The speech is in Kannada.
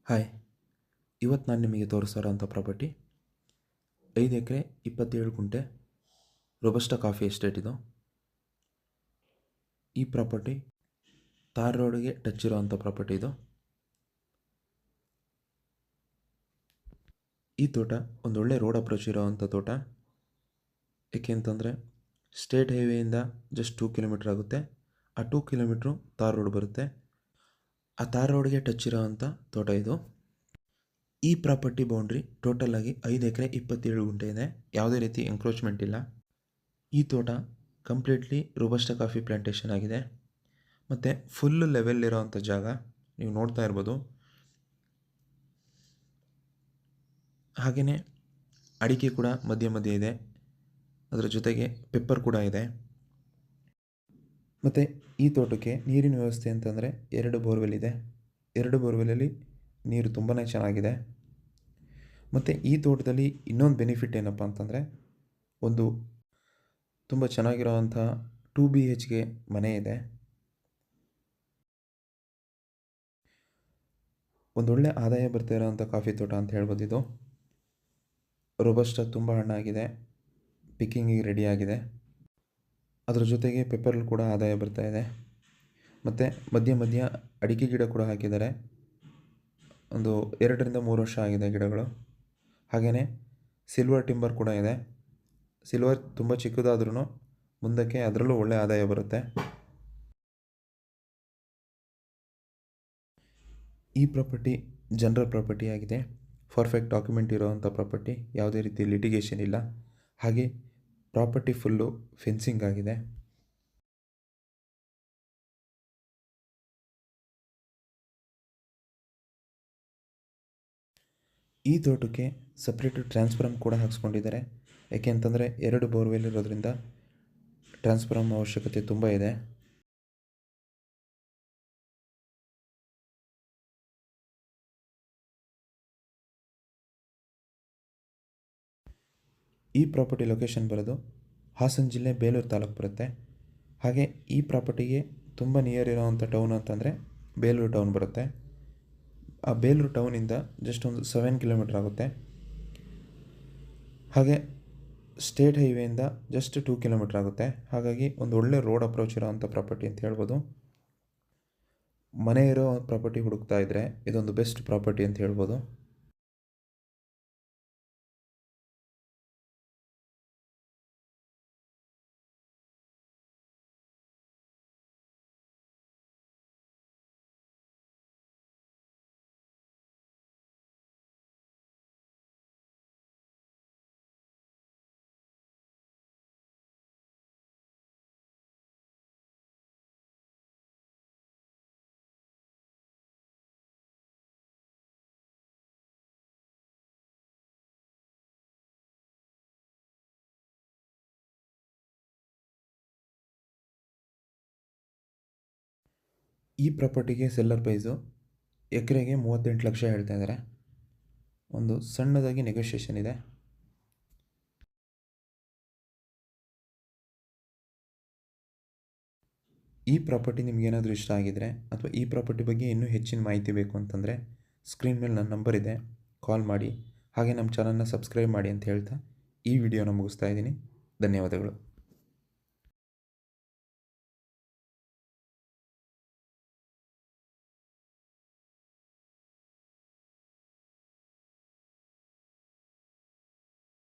ಹಾಯ್, ಇವತ್ತು ನಾನು ನಿಮಗೆ ತೋರಿಸ್ತಾರಂಥ ಪ್ರಾಪರ್ಟಿ 5 ಎಕರೆ 27 ಗುಂಟೆ ರೊಬಸ್ಟಾ ಕಾಫಿ ಎಸ್ಟೇಟ್ ಇದು. ಈ ಪ್ರಾಪರ್ಟಿ ತಾರ್ ರೋಡ್ಗೆ ಟಚ್ ಇರೋವಂಥ ಪ್ರಾಪರ್ಟಿ ಇದು. ಈ ತೋಟ ಒಂದೊಳ್ಳೆ ರೋಡ್ ಅಪ್ರೋಚ್ ಇರೋವಂಥ ತೋಟ. ಏಕೆ ಅಂತಂದರೆ ಸ್ಟೇಟ್ ಹೈವೇಯಿಂದ ಜಸ್ಟ್ 2 ಕಿಲೋಮೀಟ್ರ್ ಆಗುತ್ತೆ. ಆ 2 ಕಿಲೋಮೀಟ್ರು ತಾರ್ ರೋಡ್ ಬರುತ್ತೆ. ಆ ತಾರ್ ರೋಡ್ಗೆ ಟಚ್ ಇರೋವಂಥ ತೋಟ ಇದು. ಈ ಪ್ರಾಪರ್ಟಿ ಬೌಂಡ್ರಿ ಟೋಟಲಾಗಿ 5 ಎಕರೆ 27 ಗುಂಟೆ ಇದೆ. ಯಾವುದೇ ರೀತಿ ಎಂಕ್ರೋಚ್ಮೆಂಟ್ ಇಲ್ಲ. ಈ ತೋಟ ಕಂಪ್ಲೀಟ್ಲಿ ರೋಬಸ್ಟಾ ಕಾಫಿ ಪ್ಲಾಂಟೇಶನ್ ಆಗಿದೆ ಮತ್ತು ಫುಲ್ ಲೆವೆಲ್ ಇರೋವಂಥ ಜಾಗ ನೀವು ನೋಡ್ತಾ ಇರ್ಬೋದು. ಹಾಗೆಯೇ ಅಡಿಕೆ ಕೂಡ ಮಧ್ಯೆ ಮಧ್ಯೆ ಇದೆ. ಅದರ ಜೊತೆಗೆ ಪೆಪ್ಪರ್ ಕೂಡ ಇದೆ. ಮತ್ತು ಈ ತೋಟಕ್ಕೆ ನೀರಿನ ವ್ಯವಸ್ಥೆ ಅಂತಂದರೆ 2 ಬೋರ್ವೆಲ್ ಇದೆ. 2 ಬೋರ್ವೆಲಲ್ಲಿ ನೀರು ತುಂಬಾ ಚೆನ್ನಾಗಿದೆ. ಮತ್ತು ಈ ತೋಟದಲ್ಲಿ ಇನ್ನೊಂದು ಬೆನಿಫಿಟ್ ಏನಪ್ಪ ಅಂತಂದರೆ ಒಂದು ತುಂಬ ಚೆನ್ನಾಗಿರೋವಂಥ 2 BHK ಮನೆ ಇದೆ. ಒಂದೊಳ್ಳೆ ಆದಾಯ ಬರ್ತಾ ಇರೋವಂಥ ಕಾಫಿ ತೋಟ ಅಂತ ಹೇಳ್ಬೋದು ಇದು. ರೋಬಸ್ಟಾ ತುಂಬ ಹಣ್ಣಾಗಿದೆ, ಪಿಕ್ಕಿಂಗಿಗೆ ರೆಡಿ ಆಗಿದೆ. ಅದರ ಜೊತೆಗೆ ಪೆಪ್ಪರ್ಲು ಕೂಡ ಆದಾಯ ಬರ್ತಾ ಇದೆ. ಮತ್ತು ಮಧ್ಯ ಮಧ್ಯ ಅಡಿಕೆ ಗಿಡ ಕೂಡ ಹಾಕಿದ್ದಾರೆ. ಒಂದು 2 ರಿಂದ 3 ವರ್ಷ ಆಗಿದೆ ಗಿಡಗಳು. ಹಾಗೆಯೇ ಸಿಲ್ವರ್ ಟಿಂಬರ್ ಕೂಡ ಇದೆ. ಸಿಲ್ವರ್ ತುಂಬ ಚಿಕ್ಕದಾದ್ರೂ ಮುಂದಕ್ಕೆ ಅದರಲ್ಲೂ ಒಳ್ಳೆ ಆದಾಯ ಬರುತ್ತೆ. ಈ ಪ್ರಾಪರ್ಟಿ ಜನರಲ್ ಪ್ರಾಪರ್ಟಿ ಆಗಿದೆ. ಪರ್ಫೆಕ್ಟ್ ಡಾಕ್ಯುಮೆಂಟ್ ಇರೋವಂಥ ಪ್ರಾಪರ್ಟಿ, ಯಾವುದೇ ರೀತಿ ಲಿಟಿಗೇಷನ್ ಇಲ್ಲ. ಹಾಗೆ ಪ್ರಾಪರ್ಟಿ ಫುಲ್ಲು ಫೆನ್ಸಿಂಗ್ ಆಗಿದೆ. ಈ ತೋಟಕ್ಕೆ ಸಪ್ರೇಟು ಟ್ರಾನ್ಸ್ಫಾರ್ಮ್ ಕೂಡ ಹಾಕ್ಸ್ಕೊಂಡಿದ್ದಾರೆ. ಯಾಕೆ ಅಂತಂದರೆ 2 ಬೋರ್ವೆಲ್ ಇರೋದ್ರಿಂದ ಟ್ರಾನ್ಸ್ಫಾರ್ಮ್ ಅವಶ್ಯಕತೆ ತುಂಬ ಇದೆ. ಈ ಪ್ರಾಪರ್ಟಿ ಲೊಕೇಶನ್ ಬರೋದು ಹಾಸನ ಜಿಲ್ಲೆ ಬೇಲೂರು ತಾಲೂಕು ಬರುತ್ತೆ. ಹಾಗೆ ಈ ಪ್ರಾಪರ್ಟಿಗೆ ತುಂಬ ನಿಯರ್ ಇರೋವಂಥ ಟೌನ್ ಅಂತಂದರೆ ಬೇಲೂರು ಟೌನ್ ಬರುತ್ತೆ. ಆ ಬೇಲೂರು ಟೌನಿಂದ ಜಸ್ಟ್ ಒಂದು 7 ಕಿಲೋಮೀಟ್ರ್ ಆಗುತ್ತೆ. ಹಾಗೆ ಸ್ಟೇಟ್ ಹೈವೇಯಿಂದ ಜಸ್ಟ್ 2 ಕಿಲೋಮೀಟ್ರ್ ಆಗುತ್ತೆ. ಹಾಗಾಗಿ ಒಂದು ಒಳ್ಳೆ ರೋಡ್ ಅಪ್ರೋಚ್ ಇರೋವಂಥ ಪ್ರಾಪರ್ಟಿ ಅಂತ ಹೇಳ್ಬೋದು. ಮನೆ ಇರೋ ಪ್ರಾಪರ್ಟಿ ಹುಡುಕ್ತಾ ಇದ್ದರೆ ಇದೊಂದು ಬೆಸ್ಟ್ ಪ್ರಾಪರ್ಟಿ ಅಂತ ಹೇಳ್ಬೋದು. ಈ ಪ್ರಾಪರ್ಟಿಗೆ ಸೆಲ್ಲರ್ ಪ್ರೈಸು ಎಕರೆಗೆ 38 ಲಕ್ಷ ಹೇಳ್ತಾ ಇದ್ದಾರೆ. ಒಂದು ಸಣ್ಣದಾಗಿ ನೆಗೋಷಿಯೇಷನ್ ಇದೆ. ಈ ಪ್ರಾಪರ್ಟಿ ನಿಮಗೇನಾದರೂ ಇಷ್ಟ ಆಗಿದರೆ ಅಥವಾ ಈ ಪ್ರಾಪರ್ಟಿ ಬಗ್ಗೆ ಇನ್ನೂ ಹೆಚ್ಚಿನ ಮಾಹಿತಿ ಬೇಕು ಅಂತಂದರೆ ಸ್ಕ್ರೀನ್ ಮೇಲೆ ನನ್ನ ನಂಬರ್ ಇದೆ, ಕಾಲ್ ಮಾಡಿ. ಹಾಗೆ ನಮ್ಮ ಚಾನಲ್ನ ಸಬ್ಸ್ಕ್ರೈಬ್ ಮಾಡಿ ಅಂತ ಹೇಳ್ತಾ ಈ ವಿಡಿಯೋನ ಮುಗಿಸ್ತಾ ಇದ್ದೀನಿ. ಧನ್ಯವಾದಗಳು.